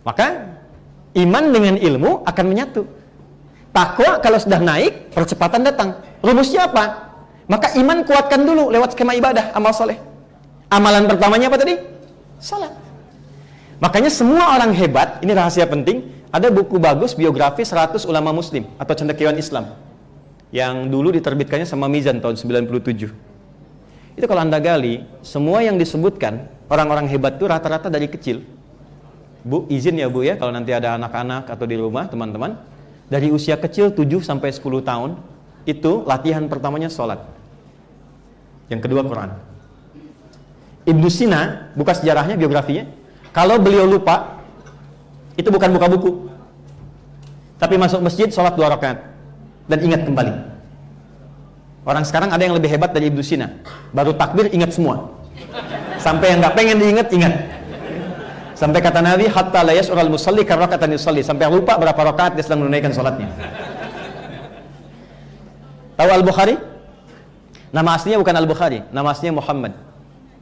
Maka iman dengan ilmu akan menyatu. Takwa kalau sudah naik, percepatan datang. Rumusnya apa? Maka iman kuatkan dulu lewat skema ibadah, amal soleh. Amalan pertamanya apa tadi? Salat. Makanya semua orang hebat, ini rahasia penting, ada buku bagus biografi 100 ulama muslim atau cendekiawan Islam yang dulu diterbitkannya sama Mizan tahun 97. Itu kalau Anda gali, semua yang disebutkan orang-orang hebat itu rata-rata dari kecil. Bu, izin ya Bu ya, kalau nanti ada anak-anak atau di rumah teman-teman, dari usia kecil 7 sampai 10 tahun itu latihan pertamanya sholat, yang kedua Quran. Ibnu Sina, buka sejarahnya, biografinya, kalau beliau lupa, itu bukan buka buku, tapi masuk masjid, sholat 2 rakaat dan ingat kembali. Orang sekarang ada yang lebih hebat dari Ibnu Sina, baru takbir ingat semua, sampai yang nggak pengen diingat, ingat. Sampai kata Nabi, hatta la yas'ural musalli karakatan yusalli, sampai lupa berapa rakaat dia sedang menunaikan sholatnya. Tahu Al-Bukhari? Nama aslinya bukan Al-Bukhari, nama aslinya Muhammad.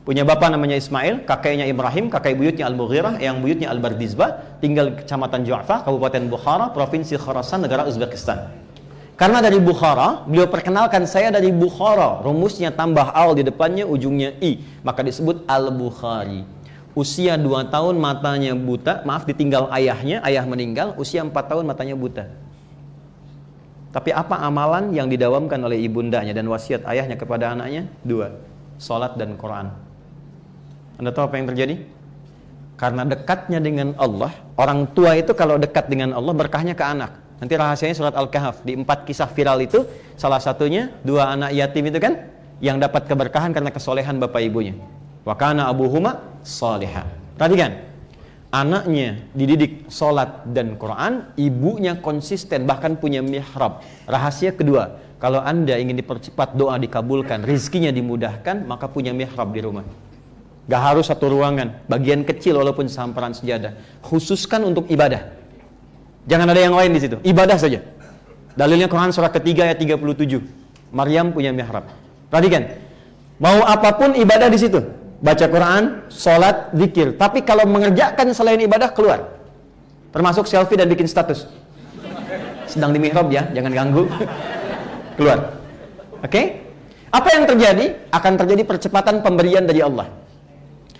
Punya bapak namanya Ismail, kakeknya Ibrahim, kakek buyutnya Al-Mughirah, yang buyutnya Al-Bardizbah, tinggal di Kecamatan Ju'fa, Kabupaten Bukhara, Provinsi Khorasan, negara Uzbekistan. Karena dari Bukhara, beliau perkenalkan, saya dari Bukhara, rumusnya tambah al di depannya, ujungnya i, maka disebut Al-Bukhari. Usia 2 tahun matanya buta, maaf ditinggal ayahnya, ayah meninggal, usia 4 tahun matanya buta. Tapi apa amalan yang didawamkan oleh ibundanya dan wasiat ayahnya kepada anaknya? 2, salat dan Quran. Anda tahu apa yang terjadi? Karena dekatnya dengan Allah, orang tua itu kalau dekat dengan Allah berkahnya ke anak. Nanti rahasianya surat Al-Kahf, di 4 kisah viral itu, salah satunya 2 anak yatim itu kan, yang dapat keberkahan karena kesolehan bapak ibunya. Wa kana abuhuma salihah. Perhatikan, anaknya dididik sholat dan Quran, ibunya konsisten, bahkan punya mihrab. Rahasia kedua, kalau Anda ingin dipercepat doa dikabulkan, rizkinya dimudahkan, maka punya mihrab di rumah. Gak harus satu ruangan, bagian kecil walaupun sehamparan sejadah. Khususkan untuk ibadah. Jangan ada yang lain di situ, ibadah saja. Dalilnya Quran surah ketiga ayat 37. Maryam punya mihrab. Perhatikan, mau apapun ibadah di situ. Baca Quran, sholat, zikir. Tapi kalau mengerjakan selain ibadah, keluar. Termasuk selfie dan bikin status. Sedang di mihrab ya, jangan ganggu. Keluar. Oke? Apa yang terjadi? Akan terjadi percepatan pemberian dari Allah.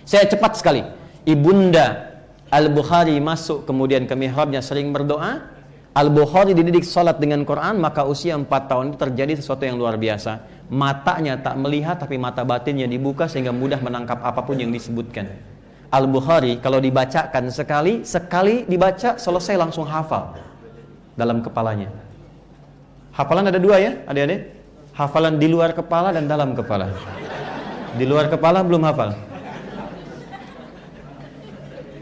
Saya cepat sekali. Ibunda Al-Bukhari masuk kemudian ke mihrabnya sering berdoa. Al-Bukhari dididik sholat dengan Quran, maka usia 4 tahun itu terjadi sesuatu yang luar biasa. Matanya tak melihat, tapi mata batinnya dibuka sehingga mudah menangkap apapun yang disebutkan. Al-Bukhari kalau dibacakan sekali dibaca, selesai langsung hafal dalam kepalanya. Hafalan ada 2 ya adik-adik? Hafalan di luar kepala dan dalam kepala. Di luar kepala belum hafal.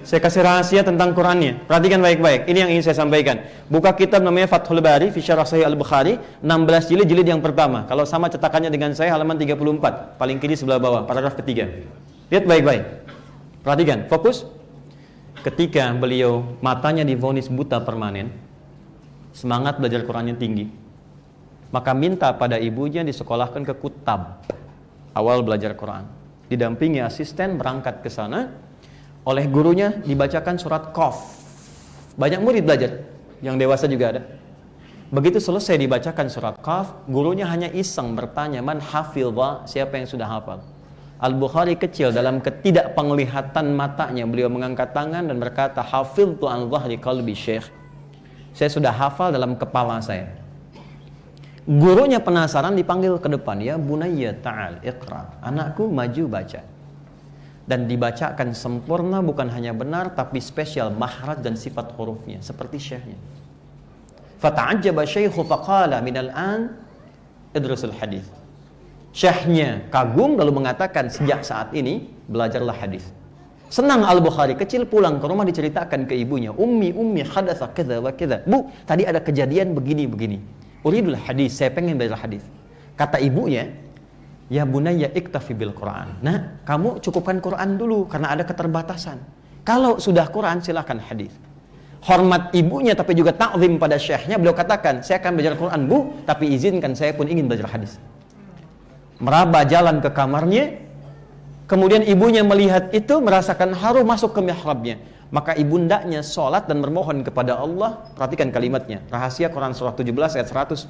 Saya kasih rahasia tentang Qurannya. Perhatikan baik-baik. Ini yang ingin saya sampaikan. Buka kitab namanya Fathul Bari fi Syarah Sahih Al-Bukhari, 16 jilid yang pertama. Kalau sama cetakannya dengan saya, halaman 34, paling kiri sebelah bawah, paragraf ketiga. Lihat baik-baik. Perhatikan, fokus. Ketika beliau matanya divonis buta permanen, semangat belajar Qurannya tinggi, maka minta pada ibunya disekolahkan ke Kutab, awal belajar Quran. Didampingi asisten berangkat ke sana. Oleh gurunya dibacakan surat Qaf. Banyak murid belajar, yang dewasa juga ada. Begitu selesai dibacakan surat Qaf, gurunya hanya iseng bertanya, man hafidha, siapa yang sudah hafal? Al-Bukhari kecil, dalam ketidakpenglihatan matanya, beliau mengangkat tangan dan berkata, hafidtu an dhahri qalbi syekh. Saya sudah hafal dalam kepala saya. Gurunya penasaran, dipanggil ke depan, ya bunayya ta'al iqra, anakku maju baca. Dan dibacakan sempurna, bukan hanya benar, tapi spesial mahraj dan sifat hurufnya seperti syekhnya. Fata'ajjaba syaikhu faqala minal an idrusul hadis. Syekhnya kagum lalu mengatakan, sejak saat ini belajarlah hadis. Senang Al-Bukhari, kecil pulang ke rumah diceritakan ke ibunya, ummi hadatsa kadza wa kadza. Bu, tadi ada kejadian begini. Uridul hadis, saya pengen belajar hadis. Kata ibunya, ya bunayya iktafi bil Quran. Nah, kamu cukupkan Quran dulu karena ada keterbatasan. Kalau sudah Quran silakan hadis. Hormat ibunya tapi juga ta'zim pada syekhnya, beliau katakan, saya akan belajar Quran Bu, tapi izinkan saya pun ingin belajar hadis. Meraba jalan ke kamarnya, kemudian ibunya melihat itu, merasakan haru, masuk ke mihrabnya. Maka ibundanya sholat dan bermohon kepada Allah. Perhatikan kalimatnya, rahasia Quran surah 17 ayat 110.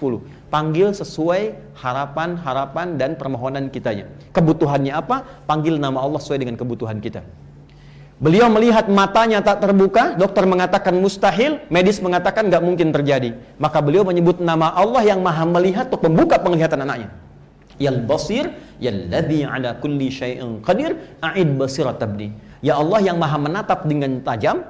Panggil sesuai harapan-harapan dan permohonan kitanya. Kebutuhannya apa? Panggil nama Allah sesuai dengan kebutuhan kita. Beliau melihat matanya tak terbuka, dokter mengatakan mustahil, medis mengatakan gak mungkin terjadi. Maka beliau menyebut nama Allah yang maha melihat untuk membuka penglihatan anaknya. Yal basir, yalladzi ala kulli syai'in qadir, a'id basirat abdi. Ya Allah yang maha menatap dengan tajam,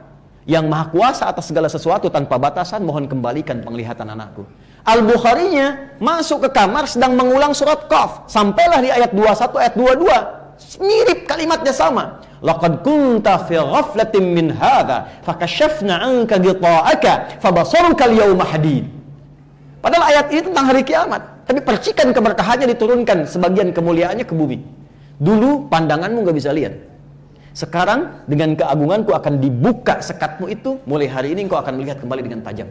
yang maha kuasa atas segala sesuatu tanpa batasan, mohon kembalikan penglihatan anakku. Al-Bukharinya masuk ke kamar sedang mengulang surat Qaf. Sampailah di ayat 21, ayat 22. Mirip kalimatnya sama. Laqad kunta fi ghaflatin min hadza, fakashafna 'anka ghita'aka, fabasaruka al-yawma hadid. Padahal ayat ini tentang hari kiamat. Tapi percikan keberkahannya diturunkan, sebagian kemuliaannya ke bumi. Dulu pandanganmu gak bisa lihat. Sekarang dengan keagunganku akan dibuka sekatmu itu. Mulai hari ini engkau akan melihat kembali dengan tajam.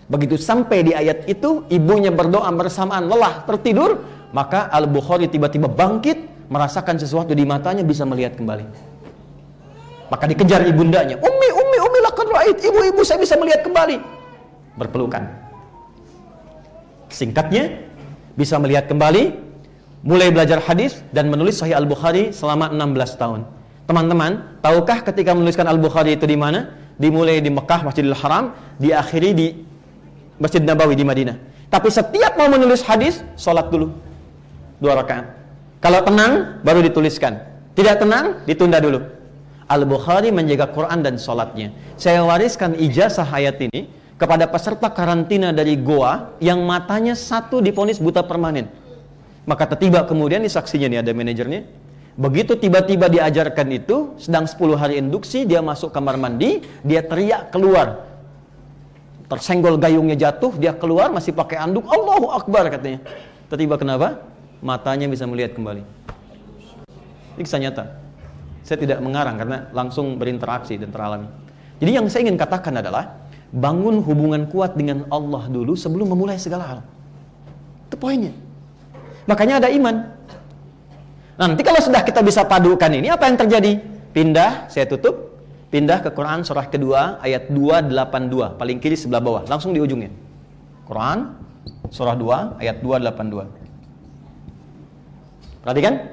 Begitu sampai di ayat itu, ibunya berdoa bersamaan lelah tertidur. Maka Al-Bukhari tiba-tiba bangkit, merasakan sesuatu di matanya, bisa melihat kembali. Maka dikejar ibundanya. Ummi laqad ra'ait. Ibu, saya bisa melihat kembali. Berpelukan. Singkatnya, bisa melihat kembali, mulai belajar hadis dan menulis Sahih Al-Bukhari selama 16 tahun. Teman-teman, tahukah ketika menuliskan Al-Bukhari itu di mana? Dimulai di Mekah, Masjidil Haram, diakhiri di Masjid Nabawi di Madinah. Tapi setiap mau menulis hadis, sholat dulu 2 rakaat. Kalau tenang, baru dituliskan. Tidak tenang, ditunda dulu. Al-Bukhari menjaga Quran dan sholatnya. Saya wariskan ijazah ayat ini kepada peserta karantina dari Goa yang matanya satu divonis buta permanen. Maka tiba kemudian, ini saksinya nih, ada manajernya. Begitu tiba-tiba diajarkan itu, sedang 10 hari induksi, dia masuk kamar mandi, dia teriak keluar. Tersenggol gayungnya jatuh, dia keluar masih pakai anduk, Allahu Akbar katanya. Tiba-tiba kenapa? Matanya bisa melihat kembali. Ini kisah nyata. Saya tidak mengarang karena langsung berinteraksi dan teralami. Jadi yang saya ingin katakan adalah, bangun hubungan kuat dengan Allah dulu sebelum memulai segala hal. Itu poinnya. Makanya ada iman. Nanti kalau sudah kita bisa padukan ini, apa yang terjadi? Pindah, saya tutup. Pindah ke Quran surah kedua ayat 282, paling kiri sebelah bawah, langsung di ujungnya. Quran surah 2 ayat 282. Perhatikan.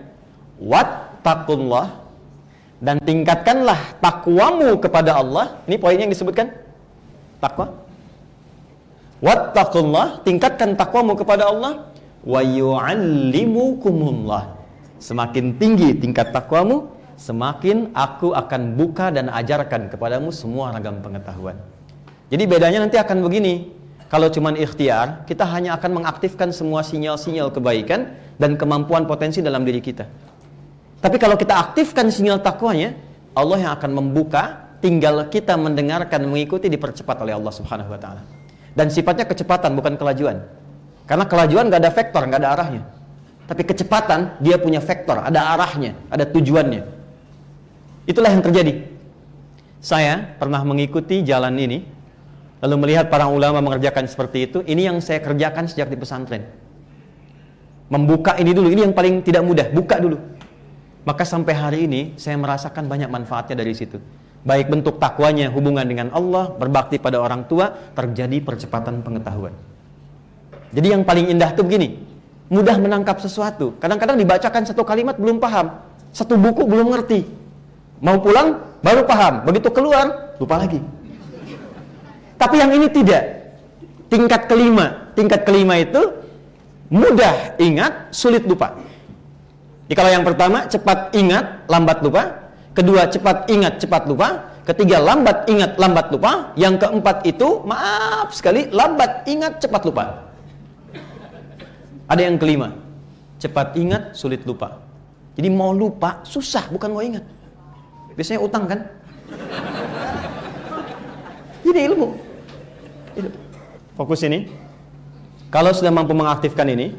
Wattaqullah, dan tingkatkanlah takwamu kepada Allah. Ini poinnya yang disebutkan. Takwa. Wattaqullah, tingkatkan takwamu kepada Allah. Wa yu'allimukumullah. Semakin tinggi tingkat takwamu, semakin aku akan buka dan ajarkan kepadamu semua ragam pengetahuan. Jadi bedanya nanti akan begini. Kalau cuman ikhtiar, kita hanya akan mengaktifkan semua sinyal-sinyal kebaikan dan kemampuan potensi dalam diri kita. Tapi kalau kita aktifkan sinyal takwanya, Allah yang akan membuka. Tinggal kita mendengarkan, mengikuti, dipercepat oleh Allah Subhanahu wa ta'ala. Dan sifatnya kecepatan, bukan kelajuan. Karena kelajuan gak ada vektor, gak ada arahnya. Tapi kecepatan, dia punya vektor, ada arahnya, ada tujuannya. Itulah yang terjadi. Saya pernah mengikuti jalan ini, lalu melihat para ulama mengerjakan seperti itu. Ini yang saya kerjakan sejak di pesantren. Membuka ini dulu, ini yang paling tidak mudah, buka dulu. Maka sampai hari ini, saya merasakan banyak manfaatnya dari situ. Baik bentuk takwanya, hubungan dengan Allah, berbakti pada orang tua, terjadi percepatan pengetahuan. Jadi yang paling indah itu begini, mudah menangkap sesuatu. Kadang-kadang dibacakan satu kalimat belum paham, satu buku belum ngerti. Mau pulang, baru paham. Begitu keluar, lupa lagi. Tapi yang ini tidak. Tingkat kelima itu mudah ingat, sulit lupa. Jadi kalau yang pertama, cepat ingat, lambat lupa. Kedua, cepat ingat, cepat lupa. Ketiga, lambat ingat, lambat lupa. Yang keempat itu, maaf sekali, lambat ingat, cepat lupa. Ada yang kelima, cepat ingat, sulit lupa. Jadi mau lupa, susah, bukan mau ingat. Biasanya utang kan? Ini ilmu. Fokus ini. Kalau sudah mampu mengaktifkan ini,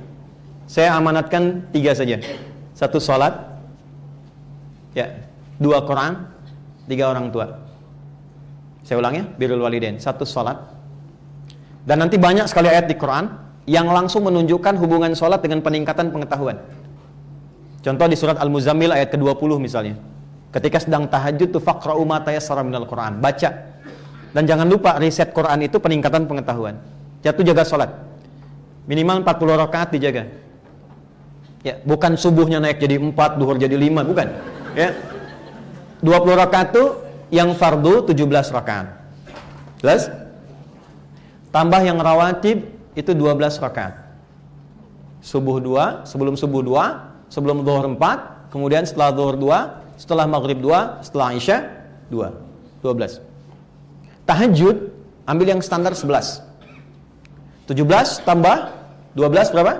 saya amanatkan 3 saja. 1 sholat, ya, 2 Quran, 3 orang tua. Saya ulang ya, birrul walidain. 1 sholat. Dan nanti banyak sekali ayat di Quran yang langsung menunjukkan hubungan sholat dengan peningkatan pengetahuan. Contoh di surat Al-Muzammil ayat ke-20 misalnya. Ketika sedang tahajud tuh faqra'u ma tayassara minal Qur'an, baca. Dan jangan lupa riset Quran itu peningkatan pengetahuan. Jatuh jaga salat. Minimal 40 rakaat dijaga. Ya, bukan subuhnya naik jadi 4, duhur jadi 5, bukan. Ya. 20 rakaat tuh yang fardu 17 rakaat. Jelas? Tambah yang rawatib itu 12 rakaat. Subuh 2, sebelum subuh 2, sebelum zuhur 4, kemudian setelah zuhur 2, setelah maghrib 2, setelah isya 2. 12. Tahajud ambil yang standar 11. 17 tambah 12 berapa?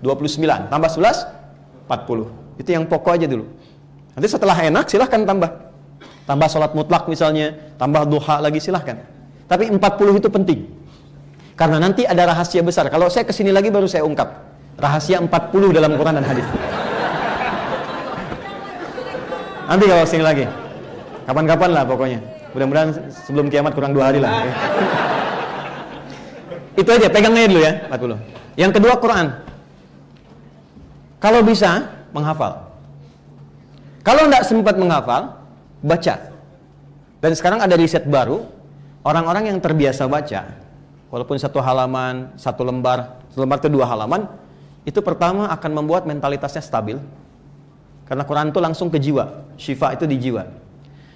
29. Tambah 11 40. Itu yang pokok aja dulu. Nanti setelah enak silahkan tambah. Tambah sholat mutlak misalnya, tambah duha lagi silahkan. Tapi 40 itu penting. Karena nanti ada rahasia besar. Kalau saya kesini lagi baru saya ungkap. Rahasia 40 dalam Quran dan hadis. Nanti kalau sini lagi. Kapan-kapan lah pokoknya. Mudah-mudahan sebelum kiamat kurang 2 hari lah. Itu aja, pegangnya dulu ya, 40. Yang kedua Quran. Kalau bisa, menghafal. Kalau tidak sempat menghafal, baca. Dan sekarang ada riset baru, orang-orang yang terbiasa baca, walaupun satu halaman, satu lembar itu 2 halaman, itu pertama akan membuat mentalitasnya stabil. Karena Quran itu langsung ke jiwa, syifa itu di jiwa.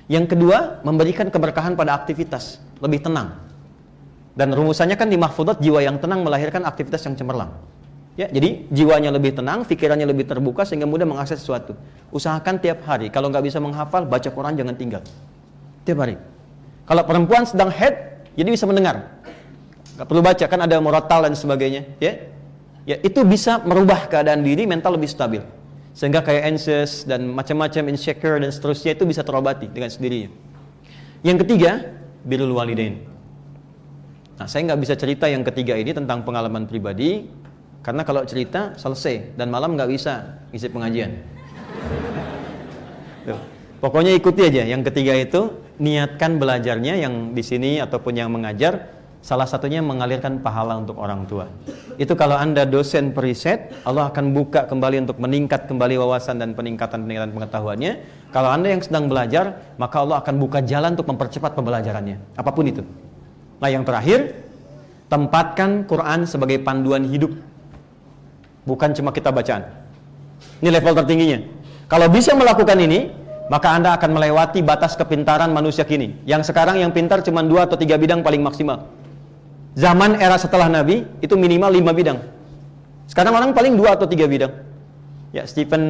Yang kedua, memberikan keberkahan pada aktivitas, lebih tenang. Dan rumusannya kan di mahfudzat, jiwa yang tenang melahirkan aktivitas yang cemerlang. Ya, jadi jiwanya lebih tenang, pikirannya lebih terbuka sehingga mudah mengakses sesuatu. Usahakan tiap hari, kalau nggak bisa menghafal, baca Quran jangan tinggal. Tiap hari. Kalau perempuan sedang haid, jadi bisa mendengar. Nggak perlu baca, kan ada murattal dan sebagainya. Ya, itu bisa merubah keadaan diri, mental lebih stabil. Sehingga kayak anxious dan macam-macam insecure dan seterusnya itu bisa terobati dengan sendirinya. Yang ketiga, birrul walidain. Nah, saya nggak bisa cerita yang ketiga ini tentang pengalaman pribadi, karena kalau cerita selesai dan malam nggak bisa isi pengajian. Tuh. Pokoknya ikuti aja. Yang ketiga itu niatkan belajarnya yang di sini ataupun yang mengajar. Salah satunya mengalirkan pahala untuk orang tua. Itu kalau Anda dosen periset, Allah akan buka kembali untuk meningkat kembali wawasan dan peningkatan pengetahuannya. Kalau Anda yang sedang belajar, maka Allah akan buka jalan untuk mempercepat pembelajarannya. Apapun itu. Nah, yang terakhir, tempatkan Quran sebagai panduan hidup. Bukan cuma kitab bacaan. Ini level tertingginya. Kalau bisa melakukan ini, maka Anda akan melewati batas kepintaran manusia kini. Yang sekarang yang pintar cuma 2 atau 3 bidang paling maksimal. Zaman era setelah Nabi itu minimal 5 bidang. Sekarang orang paling 2 atau 3 bidang. Ya, Stephen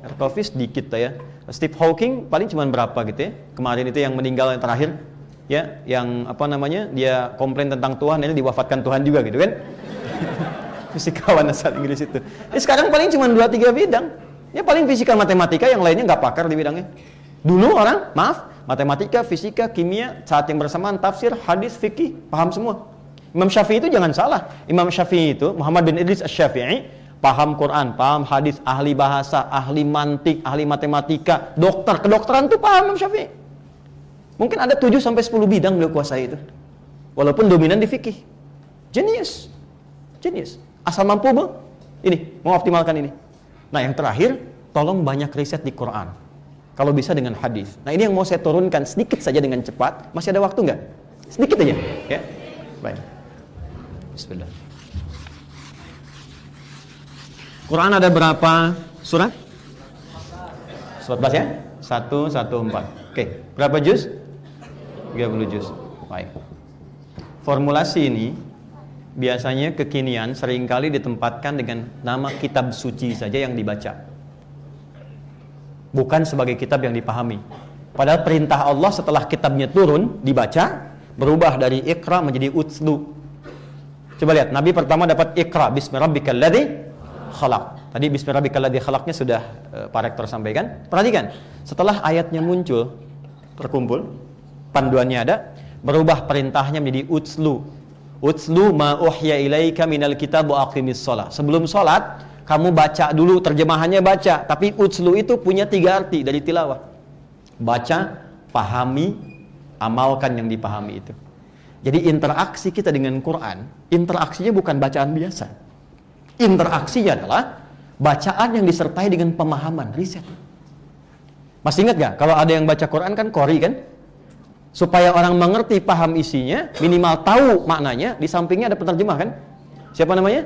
Hawking sedikit ya. Steve Hawking paling cuma berapa gitu ya. Kemarin itu yang meninggal yang terakhir. Ya, yang apa namanya? Dia komplain tentang Tuhan, ini diwafatkan Tuhan juga gitu kan. Fisikawan asal Inggris itu. Sekarang paling cuma 2-3 bidang. Ya paling fisika matematika, yang lainnya nggak pakar di bidangnya. Dulu orang, matematika, fisika, kimia, saat yang bersamaan tafsir, hadis, fikih, paham semua. Imam Syafi'i itu jangan salah. Imam Syafi'i itu, Muhammad bin Idris Asy-Syafi'i, paham Quran, paham hadis, ahli bahasa, ahli mantik, ahli matematika, dokter, kedokteran itu paham Imam Syafi'i. Mungkin ada 7-10 bidang beliau kuasai itu. Walaupun dominan di fikih. Genius. Asal mampu mengoptimalkan ini. Nah, yang terakhir, tolong banyak riset di Quran. Kalau bisa dengan hadis. Nah, ini yang mau saya turunkan sedikit saja dengan cepat. Masih ada waktu nggak? Sedikit aja, ya. Baik. Bismillah. Quran ada berapa surat? Surat bahasa ya? 114. Oke, berapa juz? 30 juz. Baik. Formulasi ini biasanya kekinian seringkali ditempatkan dengan nama kitab suci saja yang dibaca. Bukan sebagai kitab yang dipahami. Padahal perintah Allah setelah kitabnya turun, dibaca, berubah dari Iqra menjadi Utslu. Coba lihat, Nabi pertama dapat Iqra, Bismi Rabbikal ladzi khalaq. Tadi Bismi Rabbikal ladzi khalaqnya sudah Pak Rektor sampaikan. Perhatikan, setelah ayatnya muncul, terkumpul, panduannya ada, berubah perintahnya menjadi Utslu. Utslu ma uhya ilaika minal kitab wa aqimis shalah. Sebelum salat, kamu baca dulu, terjemahannya baca. Tapi utslu itu punya 3 arti dari tilawah. Baca, pahami, amalkan yang dipahami itu. Jadi interaksi kita dengan Quran, interaksinya bukan bacaan biasa. Interaksinya adalah bacaan yang disertai dengan pemahaman, riset. Masih ingat gak? Kalau ada yang baca Quran kan qori kan? Supaya orang mengerti, paham isinya, minimal tahu maknanya, di sampingnya ada penerjemah kan? Siapa namanya?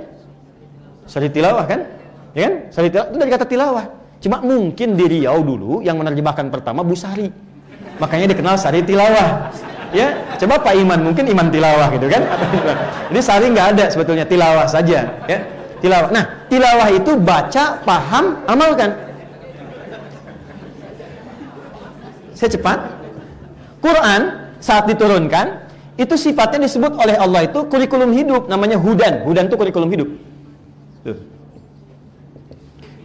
Sari tilawah kan? Ya kan? Sari tilawah itu dari kata tilawah. Cuma mungkin di Riau dulu yang menerjemahkan pertama Bu Sari. Makanya dikenal Sari Tilawah. Ya, coba Pak Iman, mungkin Iman Tilawah gitu kan? Jadi Sari nggak ada sebetulnya, tilawah saja. Ya, tilawah. Nah, tilawah itu baca, paham, amalkan. Saya cepat. Quran saat diturunkan itu sifatnya disebut oleh Allah itu kurikulum hidup, namanya hudan. Hudan itu kurikulum hidup. Tuh.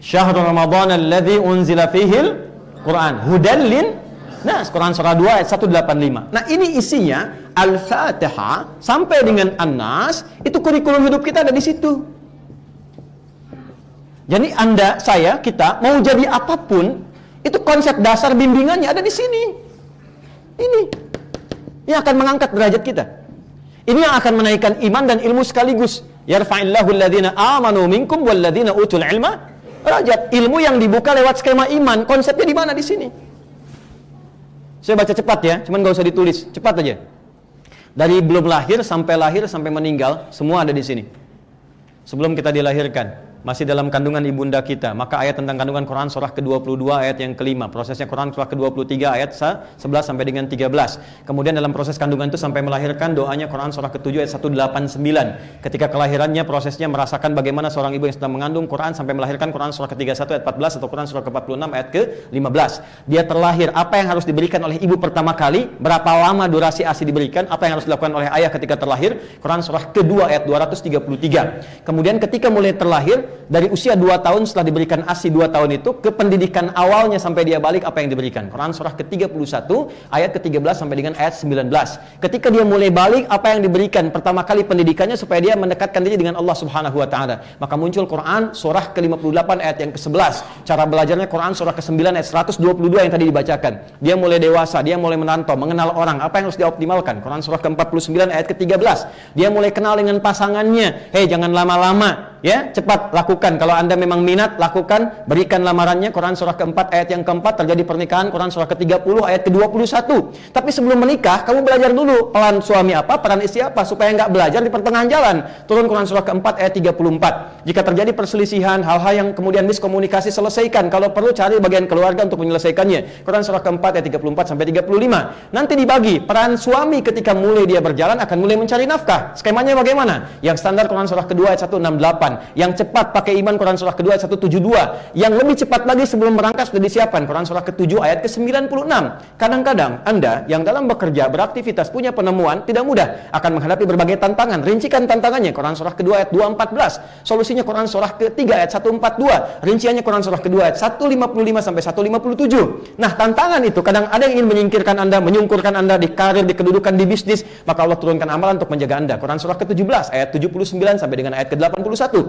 Syahrul Ramadan alladzi unzila fihil Quran hudan lin nas, Quran surah 2 ayat 185. Nah, ini isinya Al-Fatihah sampai dengan An-Nas, itu kurikulum hidup kita ada di situ. Jadi Anda, saya, kita mau jadi apapun, itu konsep dasar bimbingannya ada di sini. Ini yang akan mengangkat derajat kita. Ini yang akan menaikkan iman dan ilmu sekaligus. Yarfa'illahu alladhina amanu minkum walladhina utul ilma derajat. Ilmu yang dibuka lewat skema iman, konsepnya di mana di sini? Saya baca cepat ya, cuman gak usah ditulis, cepat aja. Dari belum lahir sampai meninggal, semua ada di sini. Sebelum kita dilahirkan, masih dalam kandungan ibunda kita, maka ayat tentang kandungan Quran surah ke-22 ayat yang kelima, prosesnya Quran surah ke-23 ayat 11 sampai dengan 13. Kemudian dalam proses kandungan itu sampai melahirkan, doanya Quran surah ke-7 ayat 189. Ketika kelahirannya, prosesnya merasakan bagaimana seorang ibu yang sedang mengandung, Quran sampai melahirkan, Quran surah ke-31 ayat 14 atau Quran surah ke-46 ayat ke-15. Dia terlahir, apa yang harus diberikan oleh ibu pertama kali, berapa lama durasi ASI diberikan, apa yang harus dilakukan oleh ayah ketika terlahir, Quran surah ke-2 ayat 233. Kemudian ketika mulai terlahir, dari usia 2 tahun setelah diberikan ASI 2 tahun itu ke pendidikan awalnya sampai dia balik, apa yang diberikan? Quran surah ke-31 ayat ke-13 sampai dengan ayat 19. Ketika dia mulai balik, apa yang diberikan? Pertama kali pendidikannya supaya dia mendekatkan diri dengan Allah Subhanahu wa taala. Maka muncul Quran surah ke-58 ayat yang ke-11. Cara belajarnya Quran surah ke-9 ayat 122 yang tadi dibacakan. Dia mulai dewasa, dia mulai merantau, mengenal orang, apa yang harus dioptimalkan? Quran surah ke-49 ayat ke-13. Dia mulai kenal dengan pasangannya. Hei, jangan lama-lama. Ya, cepat lakukan. Kalau Anda memang minat, lakukan, berikan lamarannya. Quran surah ke-4 ayat yang ke-4 terjadi pernikahan. Quran surah ke-30 ayat ke-21. Tapi sebelum menikah, kamu belajar dulu peran suami apa, peran istri apa, supaya nggak belajar di pertengahan jalan. Turun Quran surah ke-4 ayat 34. Jika terjadi perselisihan, hal-hal yang kemudian miskomunikasi, selesaikan. Kalau perlu cari bagian keluarga untuk menyelesaikannya. Quran surah ke-4 ayat 34 sampai 35. Nanti dibagi peran suami ketika mulai dia berjalan akan mulai mencari nafkah. Skemanya bagaimana? Yang standar Quran surah ke-2 ayat 168. Yang cepat pakai iman Quran surah ke-2 ayat 172. Yang lebih cepat lagi sebelum berangkat sudah disiapkan Quran surah ke-7 ayat ke-96. Kadang-kadang Anda yang dalam bekerja, beraktivitas, punya penemuan tidak mudah, akan menghadapi berbagai tantangan. Rincikan tantangannya Quran surah ke-2 ayat 214. Solusinya Quran surah ke-3 ayat 142. Rinciannya Quran surah ke-2 ayat 155 sampai 157. Nah, tantangan itu kadang ada yang ingin menyingkirkan Anda, menyungkurkan Anda di karir, di kedudukan, di bisnis, maka Allah turunkan amalan untuk menjaga Anda. Quran surah ke-17 ayat 79 sampai dengan ayat ke-81.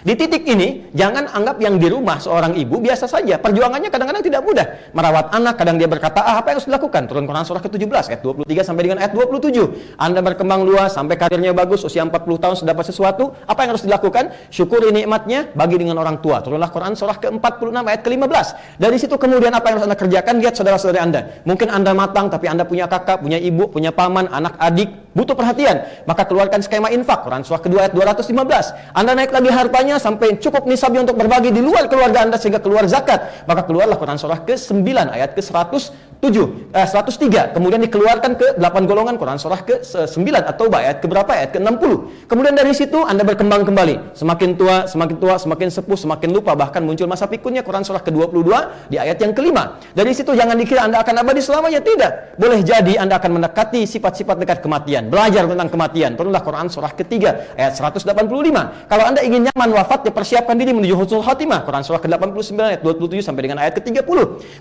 Di titik ini, jangan anggap yang di rumah seorang ibu biasa saja. Perjuangannya kadang-kadang tidak mudah. Merawat anak, kadang dia berkata, apa yang harus dilakukan? Turun Quran surah ke-17, ayat 23 sampai dengan ayat 27. Anda berkembang luas, sampai karirnya bagus, usia 40 tahun sudah dapat sesuatu, apa yang harus dilakukan? Syukuri nikmatnya, bagi dengan orang tua. Turunlah Quran surah ke-46, ayat ke-15. Dari situ kemudian apa yang harus Anda kerjakan? Lihat saudara-saudara Anda. Mungkin Anda matang, tapi Anda punya kakak, punya ibu, punya paman, anak, adik, butuh perhatian. Maka keluarkan skema infak, Quran surah ke-2 ayat 215. Anda naik lagi hartanya, sampai cukup nisabnya untuk berbagi di luar keluarga Anda sehingga keluar zakat, maka keluarlah Quran surah ke-9 ayat ke-103. Kemudian dikeluarkan ke 8 golongan Quran surah ke-9 atau ayat ke berapa? Ayat ke-60. Kemudian dari situ Anda berkembang kembali. Semakin tua, semakin sepuh, semakin lupa, bahkan muncul masa pikunnya Quran surah ke-22 di ayat yang kelima. Dari situ jangan dikira Anda akan abadi selamanya, tidak. Boleh jadi Anda akan mendekati sifat-sifat dekat kematian. Belajar tentang kematian. Turunlah Quran surah ke-3 ayat 185. Kalau Anda ingin nyaman wafat, persiapkan diri menuju husnul khatimah. Quran surah ke-89 ayat 27 sampai dengan ayat ke-30.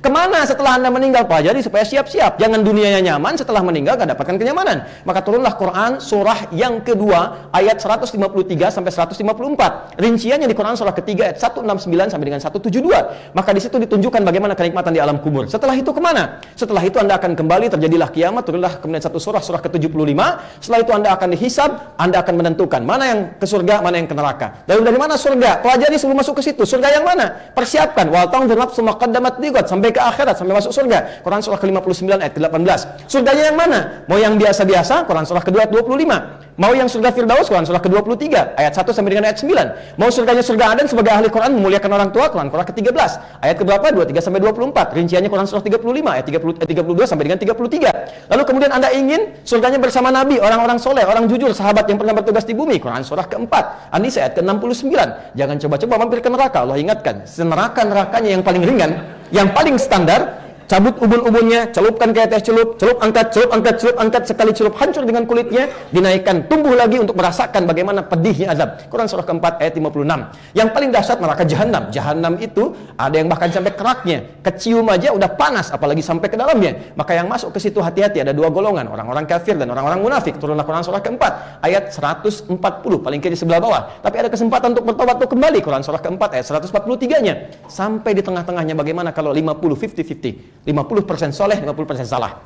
Kemana setelah Anda meninggal? Pelajari supaya siap-siap. Jangan dunianya nyaman, setelah meninggal gak dapatkan kenyamanan. Maka turunlah Quran surah yang kedua ayat 153 sampai 154. Rinciannya di Quran surah ketiga ayat 169 sampai dengan 172. Maka di situ ditunjukkan bagaimana kenikmatan di alam kubur. Setelah itu kemana? Setelah itu Anda akan kembali, terjadilah kiamat. Turunlah kemudian satu surah ke-75. Setelah itu Anda akan dihisab, Anda akan menentukan mana yang ke surga, mana yang ke neraka. Dari mana mana surga? Pelajari sebelum masuk ke situ. Surga yang mana? Persiapkan. Wal tanzur nafsum ma qaddamat liqad, sampai ke akhirat, sampai masuk surga. Quran surah ke-59 ayat ke-18. Surganya yang mana? Mau yang biasa-biasa? Quran surah kedua 25. Mau yang surga Firdaus? Quran surah ke-23 ayat 1 sampai dengan ayat 9. Mau surganya surga Aden sebagai ahli Quran memuliakan orang tua? Quran surah ke-13 ayat ke-berapa? 23 sampai 24. Rinciannya Quran surah 35 ayat 32 sampai dengan 33. Lalu kemudian Anda ingin surganya bersama Nabi, orang-orang soleh, orang jujur, sahabat yang pernah bertugas di bumi. Quran surah ke-4 An-Nisa ayat ke-69. Jangan coba-coba mampir ke neraka. Allah ingatkan, neraka-nerakanya yang paling ringan, yang paling standar. Cabut ubun-ubunnya, celupkan kayak teh celup, celup angkat, sekali celup hancur dengan kulitnya, dinaikkan, tumbuh lagi untuk merasakan bagaimana pedihnya azab. Quran surah ke-4 ayat 56. Yang paling dahsyat neraka jahanam. Jahanam itu ada yang bahkan sampai keraknya, kecium aja udah panas, apalagi sampai ke dalamnya. Maka yang masuk ke situ hati-hati, ada dua golongan, orang-orang kafir dan orang-orang munafik. Turunlah Quran surah ke-4 ayat 140, paling kiri sebelah bawah. Tapi ada kesempatan untuk bertobat untuk kembali. Quran surah ke-4 ayat 143-nya. Sampai di tengah-tengahnya bagaimana kalau 50-50. 50% soleh, 50% salah.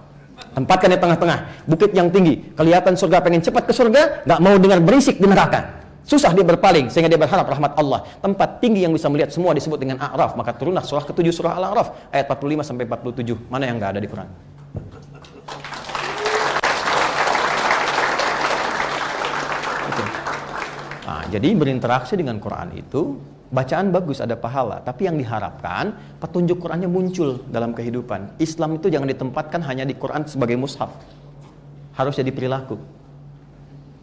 Tempatkan di tengah-tengah, bukit yang tinggi, kelihatan surga, pengen cepat ke surga, nggak mau dengar berisik di neraka. Susah dia berpaling, sehingga dia berharap rahmat Allah. Tempat tinggi yang bisa melihat semua disebut dengan A'raf. Maka turunlah surah ke-7 surah Al-A'raf ayat 45 sampai 47. Mana yang nggak ada di Quran? Nah, jadi berinteraksi dengan Quran itu, bacaan bagus, ada pahala, tapi yang diharapkan petunjuk Qurannya muncul dalam kehidupan. Islam itu jangan ditempatkan hanya di Quran sebagai mushaf, harus jadi perilaku.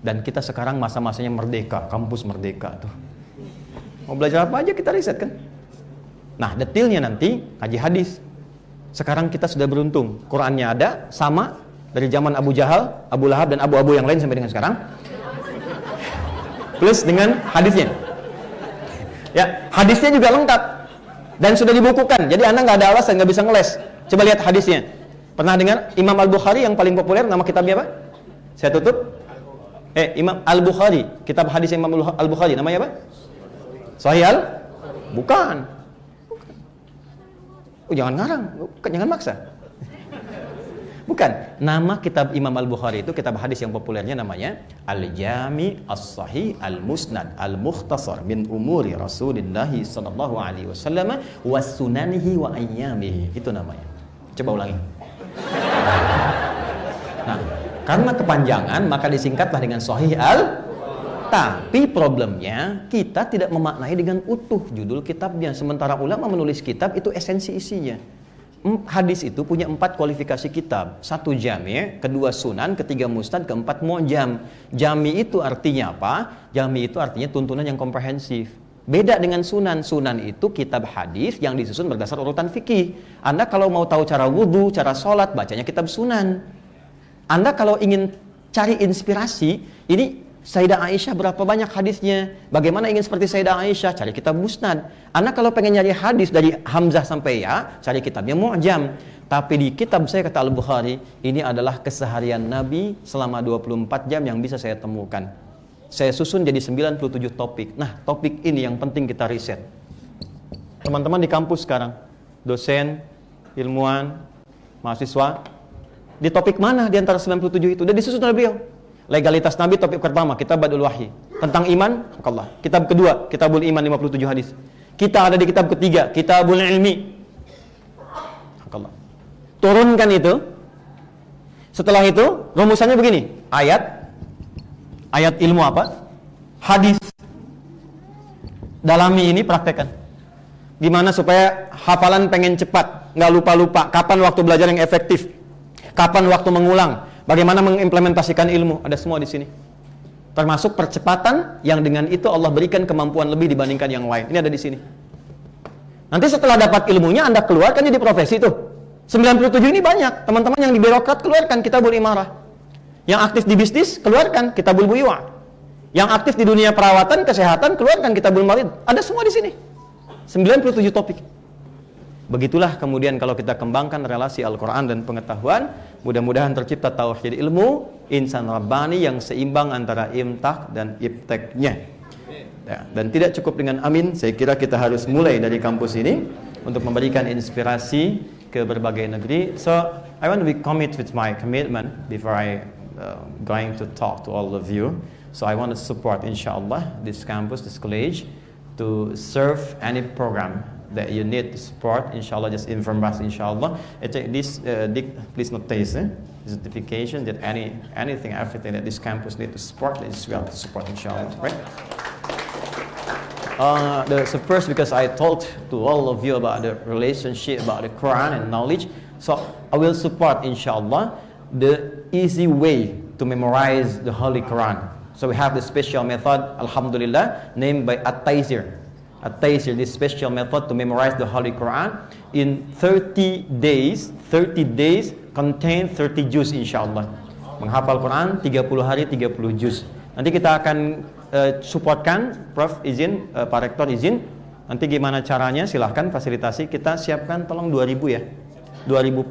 Dan kita sekarang masa-masanya merdeka, kampus merdeka tuh. Mau belajar apa aja kita riset kan. Nah, detailnya nanti kaji hadis. Sekarang kita sudah beruntung, Qurannya ada sama dari zaman Abu Jahal, Abu Lahab dan Abu-Abu yang lain sampai dengan sekarang. Plus dengan hadisnya. Ya, hadisnya juga lengkap dan sudah dibukukan. Jadi Anda nggak ada alasan nggak bisa ngeles. Coba lihat hadisnya. Pernah dengar Imam Al-Bukhari yang paling populer, nama kitabnya apa? Saya tutup. Imam Al-Bukhari, kitab hadis Imam Al-Bukhari, namanya apa? Sahih Al? Bukan. Oh, jangan ngarang, jangan maksa. Bukan. Nama kitab Imam Al-Bukhari itu kitab hadis yang populernya namanya Al-Jami As-Sahih Al-Musnad Al-Mukhtasar min umuri Rasulullah sallallahu alaihi wasallam wa sunanihi wa ayyamihi. Itu namanya. Coba ulangi. Nah, karena kepanjangan maka disingkatlah dengan Sahih Al. Tapi problemnya kita tidak memaknai dengan utuh judul kitabnya. Sementara ulama menulis kitab itu esensi isinya. Hadis itu punya 4 kualifikasi kitab. 1 jami', kedua sunan, ketiga musnad, keempat mu'jam. Jami' itu artinya apa? Jami' itu artinya tuntunan yang komprehensif. Beda dengan sunan. Sunan itu kitab hadis yang disusun berdasar urutan fikih. Anda kalau mau tahu cara wudu, cara sholat, bacanya kitab sunan. Anda kalau ingin cari inspirasi, ini Sayyidah Aisyah berapa banyak hadisnya? Bagaimana ingin seperti Sayyidah Aisyah? Cari kitab musnad. Anda kalau pengen nyari hadis dari Hamzah sampai Ya, cari kitabnya mu'jam. Tapi di kitab saya, kata Al-Bukhari, ini adalah keseharian Nabi selama 24 jam yang bisa saya temukan. Saya susun jadi 97 topik. Nah, topik ini yang penting kita riset. Teman-teman di kampus sekarang, dosen, ilmuwan, mahasiswa, di topik mana di antara 97 itu? Udah disusun oleh beliau. Legalitas Nabi topik pertama, kitab Badul Wahyi. Tentang iman, Allah. Kitab kedua, Kitabul Iman 57 hadis. Kita ada di kitab ketiga, Kitabul Ilmi. Allah. Turunkan itu. Setelah itu, rumusannya begini. Ayat ilmu apa? Hadis. Dalami ini, praktekkan. Gimana supaya hafalan pengen cepat, nggak lupa-lupa. Kapan waktu belajar yang efektif? Kapan waktu mengulang? Bagaimana mengimplementasikan ilmu? Ada semua di sini. Termasuk percepatan yang dengan itu Allah berikan kemampuan lebih dibandingkan yang lain. Ini ada di sini. Nanti setelah dapat ilmunya Anda keluarkan jadi profesi tuh. 97 ini banyak. Teman-teman yang di birokrat keluarkan Kitabul Imarah. Yang aktif di bisnis keluarkan Kitabul Buyu'a. Yang aktif di dunia perawatan, kesehatan keluarkan Kitabul Marid. Ada semua di sini. 97 topik. Begitulah kemudian kalau kita kembangkan relasi Al-Quran dan pengetahuan, mudah-mudahan tercipta tauhid ilmu, insan rabbani yang seimbang antara imtak dan ipteknya. Ya, dan tidak cukup dengan amin, saya kira kita harus mulai dari kampus ini untuk memberikan inspirasi ke berbagai negeri. So, I want to be commit with my commitment before I going to talk to all of you. So, I want to support insyaAllah this campus, this college. to serve any program that you need to support, inshallah, just inform us, inshallah. This, please notice, certification that anything, everything that this campus need to support, is well to support, inshallah, right? So first, because I told to all of you about the relationship, about the Quran and knowledge, so I will support, inshallah, the easy way to memorize the Holy Quran. So we have the special method, alhamdulillah, named by At-Taysir. At-Taysir, this special method to memorize the Holy Quran in 30 days contain 30 juz, insyaAllah. Menghafal Quran 30 hari 30 juz. Nanti kita akan supportkan, Prof izin, Pak Rektor izin. Nanti gimana caranya, silahkan fasilitasi. Kita siapkan tolong 2000 ya. 2000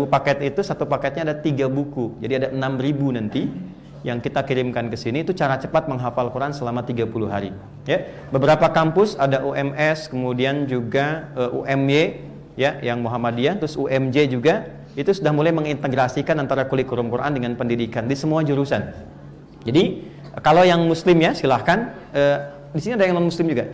paket itu satu paketnya ada 3 buku. Jadi ada 6000 nanti yang kita kirimkan ke sini. Itu cara cepat menghafal Quran selama 30 hari. Ya, beberapa kampus ada UMS, kemudian juga UMY ya, yang Muhammadiyah, terus UMJ juga. Itu sudah mulai mengintegrasikan antara kurikulum Quran dengan pendidikan di semua jurusan. Jadi kalau yang muslim ya silahkan. Di sini ada yang non muslim juga.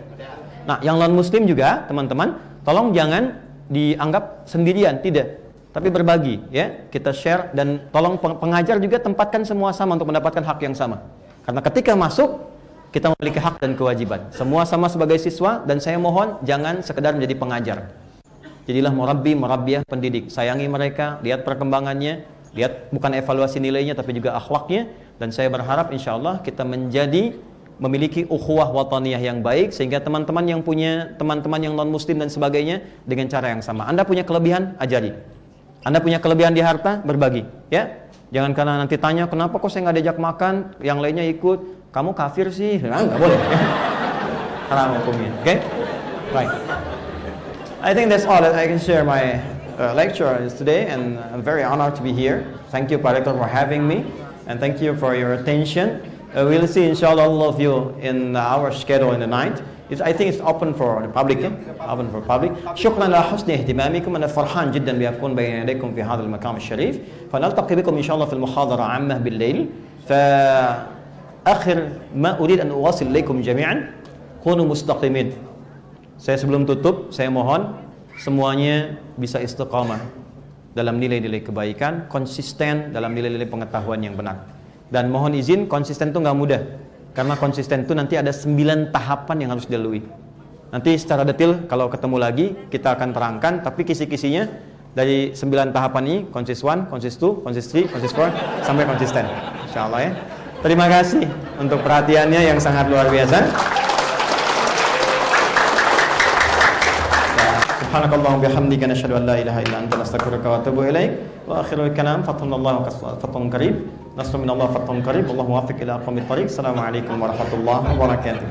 Nah, yang non muslim juga teman-teman, tolong jangan dianggap sendirian, tidak, tapi berbagi ya. Kita share dan tolong pengajar juga tempatkan semua sama untuk mendapatkan hak yang sama. Karena ketika masuk kita memiliki hak dan kewajiban. Semua sama sebagai siswa, dan saya mohon jangan sekedar menjadi pengajar. Jadilah murabbiyah, pendidik. Sayangi mereka, lihat perkembangannya, lihat bukan evaluasi nilainya tapi juga akhlaknya. Dan saya berharap insyaallah kita memiliki ukhuwah wataniyah yang baik, sehingga teman-teman yang punya teman-teman yang non muslim dan sebagainya dengan cara yang sama. Anda punya kelebihan, ajari. Anda punya kelebihan di harta, berbagi ya. Jangan karena nanti tanya kenapa kok saya nggak diajak makan, yang lainnya ikut, kamu kafir sih. Nah, nggak boleh. Haram hukumnya. Okay? Right. I think that's all that I can share my lecture today, and I'm very honored to be here. Thank you, Pak Rektor, for having me, and thank you for your attention. We'll see inshallah all of you in our schedule in the night. I think it's open for the public, open for public. شكرا على حسن اهتمامكم. أنا فرحان جدا بأكون بين يديكم في هذا المكان الشريف. فنلتقي بكم إن شاء الله في المحاضرة عامة بالليل. فآخر ما أريد أن أواصل إليكم جميعا كونوا مستقيمين. Saya sebelum tutup, saya mohon semuanya bisa istiqamah dalam nilai-nilai kebaikan, konsisten dalam nilai-nilai pengetahuan yang benar. Dan mohon izin, konsisten itu nggak mudah. Karena konsisten itu nanti ada 9 tahapan yang harus dilalui. Nanti secara detail kalau ketemu lagi kita akan terangkan, tapi kisi-kisinya dari 9 tahapan ini, konsis 1, konsis 2, konsis 3, konsis 4 sampai konsisten. Insyaallah ya. Terima kasih untuk perhatiannya yang sangat luar biasa. Subhanakallahumma bihamdika nasyhadu an la ilaha illa anta nastaghfiruka wa atubu ilaik. Wa akhirul kalam fathunallahu fathun qarib. Nasrun minallah fathun qarib. Wallahu muwaffiq ila aqwamit thariq. Assalamualaikum warahmatullahi wabarakatuh.